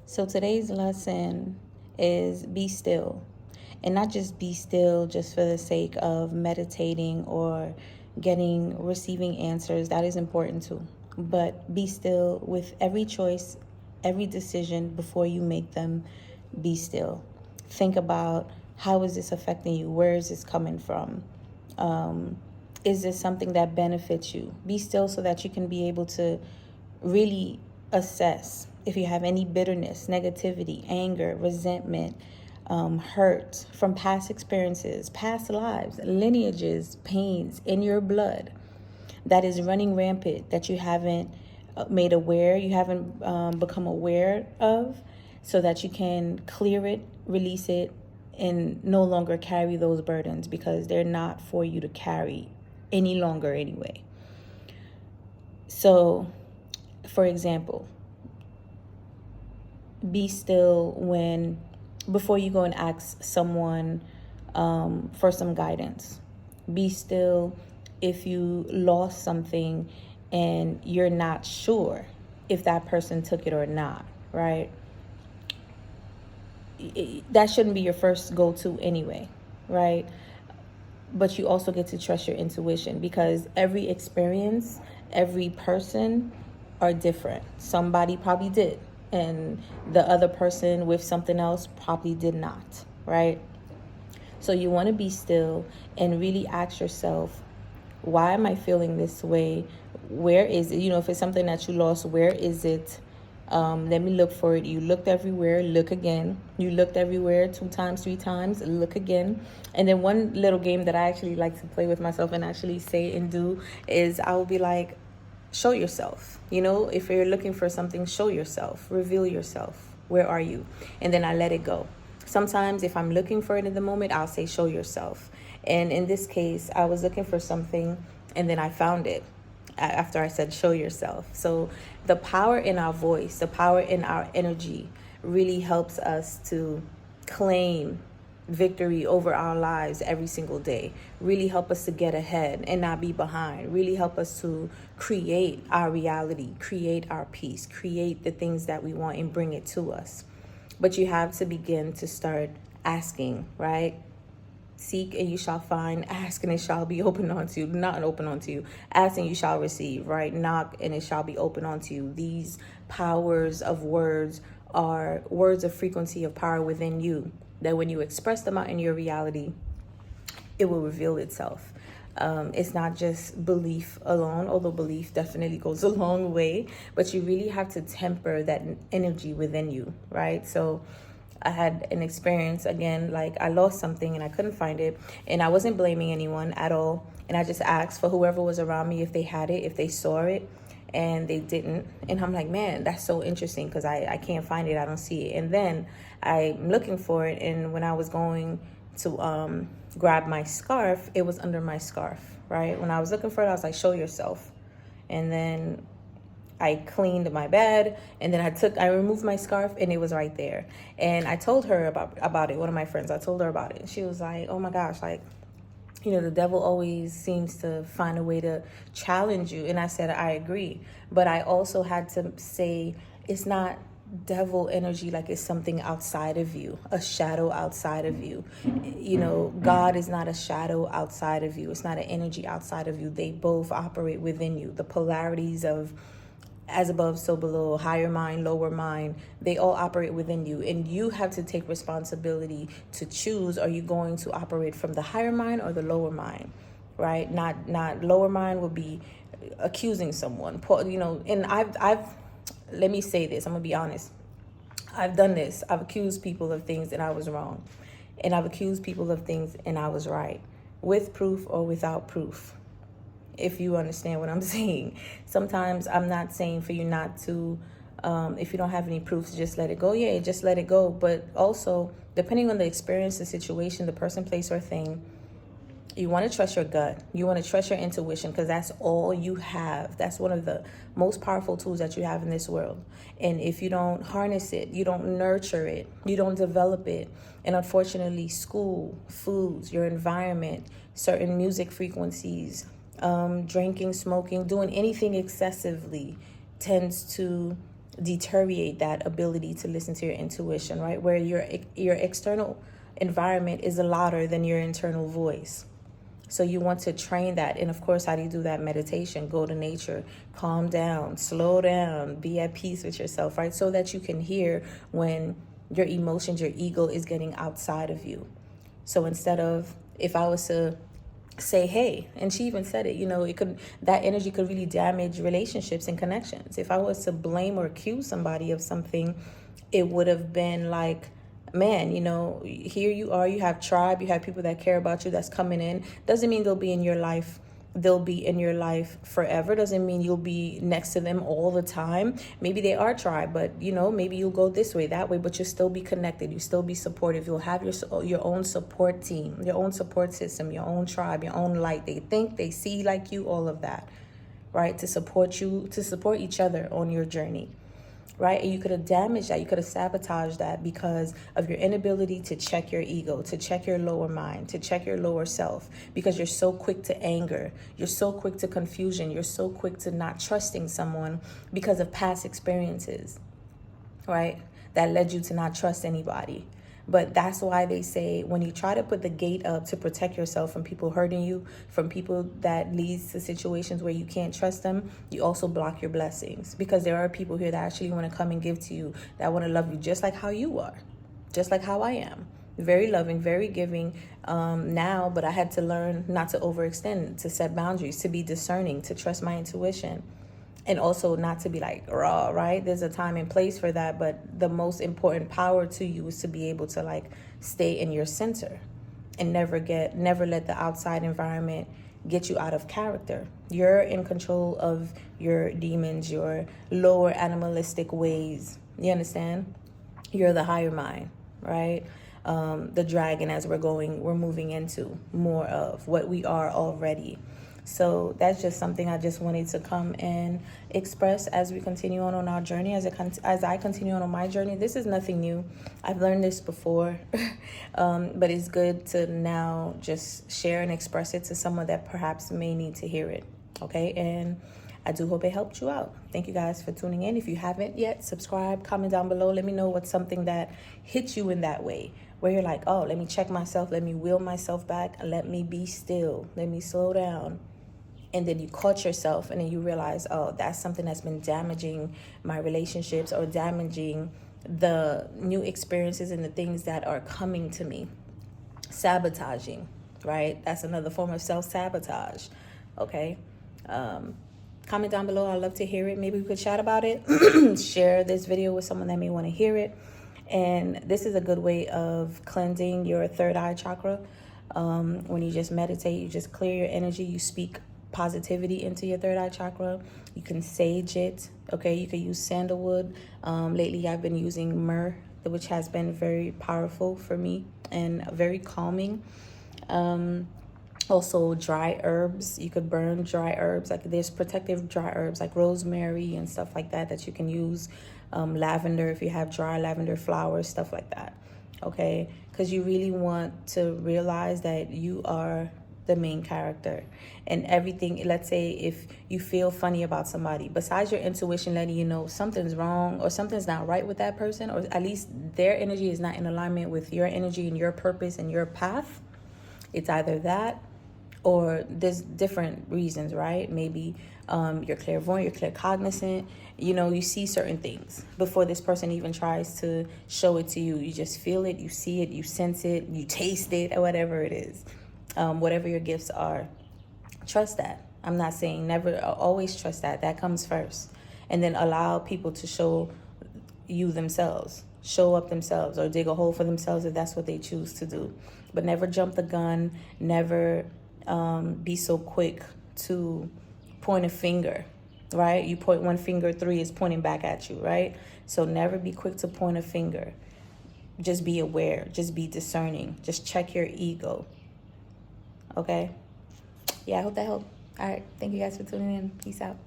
So today's lesson is be still. And not just be still just for the sake of meditating or receiving answers. That is important too. But be still with every choice, every decision before you make them. Be still. Think about, how is this affecting you? Where is this coming from? Is this something that benefits you? Be still so that you can be able to really assess if you have any bitterness, negativity, anger, resentment, hurt from past experiences, past lives, lineages, pains in your blood that is running rampant, that you haven't made aware, you haven't become aware of, so that you can clear it, release it, and no longer carry those burdens, because they're not for you to carry any longer anyway. So, for example, be still before you go and ask someone for some guidance. Be still if you lost something and you're not sure if that person took it or not, right? That shouldn't be your first go-to anyway, right? But you also get to trust your intuition, because every experience, every person are different. Somebody probably did, and the other person with something else probably did not, right? So you want to be still and really ask yourself, why am I feeling this way? Where is it? If it's something that you lost, where is it? Let me look for it. You looked everywhere, look again. You looked everywhere 2 times, 3 times, look again. And then one little game that I actually like to play with myself and actually say and do is, I will be like, show yourself. If you're looking for something, show yourself, reveal yourself. Where are you? And then I let it go. Sometimes if I'm looking for it in the moment, I'll say, show yourself. And in this case, I was looking for something and then I found it after I said, show yourself. So the power in our voice, the power in our energy really helps us to claim victory over our lives every single day. Really help us to get ahead and not be behind. Really help us to create our reality, create our peace, create the things that we want and bring it to us. But you have to begin to start asking, right? Seek and you shall find, ask and it shall be opened unto you, not open unto you. Ask and you shall receive, right? Knock and it shall be opened unto you. These powers of words are words of frequency of power within you, that when you express them out in your reality, it will reveal itself. It's not just belief alone, although belief definitely goes a long way, but you really have to temper that energy within you, right? So I had an experience again, like I lost something and I couldn't find it, and I wasn't blaming anyone at all. And I just asked for whoever was around me if they had it, if they saw it, and they didn't. And I'm like, man, that's so interesting, because I can't find it. I don't see it. And then I'm looking for it, and when I was going to grab my scarf, it was under my scarf, right? When I was looking for it, I was like, show yourself. And then I cleaned my bed, and then I removed my scarf, and it was right there. And I told her about it. One of my friends, I told her about it. And she was like, oh my gosh, like, the devil always seems to find a way to challenge you. And I said, I agree. But I also had to say, it's not devil energy, like it's something outside of you, a shadow outside of you. God is not a shadow outside of you. It's not an energy outside of you. They both operate within you. The polarities of as above, so below, higher mind, lower mind, they all operate within you. And you have to take responsibility to choose, are you going to operate from the higher mind or the lower mind, right? Not lower mind would be accusing someone, and I've let me say this, I'm gonna be honest. I've done this. I've accused people of things and I was wrong. And I've accused people of things and I was right, with proof or without proof, if you understand what I'm saying. Sometimes I'm not saying for you not to, if you don't have any proofs, just let it go. Yeah, just let it go. But also, depending on the experience, the situation, the person, place, or thing, you want to trust your gut. You want to trust your intuition, because that's all you have. That's one of the most powerful tools that you have in this world. And if you don't harness it, you don't nurture it, you don't develop it. And unfortunately, school, foods, your environment, certain music frequencies, drinking, smoking, doing anything excessively tends to deteriorate that ability to listen to your intuition, right? Where your external environment is louder than your internal voice. So you want to train that. And of course, how do you do that? Meditation, go to nature, calm down, slow down, be at peace with yourself, right? So that you can hear when your emotions, your ego is getting outside of you. So instead of, if I was to say, hey, and she even said it, that energy could really damage relationships and connections. If I was to blame or accuse somebody of something, it would have been like, man, here you are, you have tribe, you have people that care about you, that's coming in. Doesn't mean they'll be in your life forever. Doesn't mean you'll be next to them all the time. Maybe they are tribe, but maybe you'll go this way, that way, but you'll still be connected, you still be supportive. You'll have your own support team, your own support system, your own tribe, your own light. They think, they see like you, all of that, right? To support you, to support each other on your journey. Right? And you could have damaged that. You could have sabotaged that because of your inability to check your ego, to check your lower mind, to check your lower self, because you're so quick to anger. You're so quick to confusion. You're so quick to not trusting someone because of past experiences, right? That led you to not trust anybody. But that's why they say when you try to put the gate up to protect yourself from people hurting you, from people that leads to situations where you can't trust them, you also block your blessings. Because there are people here that actually want to come and give to you, that want to love you just like how you are, just like how I am. Very loving, very giving now, but I had to learn not to overextend, to set boundaries, to be discerning, to trust my intuition. And also not to be like raw, right? There's a time and place for that. But the most important power to you is to be able to like stay in your center and never let the outside environment get you out of character. You're in control of your demons, your lower animalistic ways. You understand? You're the higher mind, right? The dragon, as we're moving into more of what we are already. So that's just something I just wanted to come and express as we continue on our journey, as I continue on my journey. This is nothing new. I've learned this before, but it's good to now just share and express it to someone that perhaps may need to hear it, okay? And I do hope it helped you out. Thank you guys for tuning in. If you haven't yet, subscribe, comment down below. Let me know what's something that hits you in that way, where you're like, oh, let me check myself. Let me wheel myself back. Let me be still. Let me slow down. And then you caught yourself and then you realize, oh, that's something that's been damaging my relationships or damaging the new experiences and the things that are coming to me. Sabotaging, right? That's another form of self-sabotage, okay? Comment down below. I'd love to hear it. Maybe we could chat about it. Share this video with someone that may want to hear it. And this is a good way of cleansing your third eye chakra. When you just meditate, you just clear your energy, you speak positivity into your third eye chakra. You can sage it, okay? You can use sandalwood. Lately I've been using myrrh, which has been very powerful for me and very calming. Also dry herbs. You could burn dry herbs. Like there's protective dry herbs like rosemary and stuff like that you can use. Lavender, if you have dry lavender flowers, stuff like that, okay? Because you really want to realize that you are the main character, and everything. Let's say if you feel funny about somebody, besides your intuition letting you know something's wrong or something's not right with that person, or at least their energy is not in alignment with your energy and your purpose and your path, it's either that or there's different reasons, right? Maybe you're clairvoyant, you're claircognizant, you see certain things before this person even tries to show it to you. You just feel it, you see it, you sense it, you taste it, or whatever it is. Whatever your gifts are, trust that. I'm not saying never, always trust that. That comes first. And then allow people to show you themselves, show up themselves, or dig a hole for themselves if that's what they choose to do. But never jump the gun. Never be so quick to point a finger, right? You point one finger, 3 is pointing back at you, right? So never be quick to point a finger. Just be aware. Just be discerning. Just check your ego. Okay? Yeah, I hope that helped. All right. Thank you guys for tuning in. Peace out.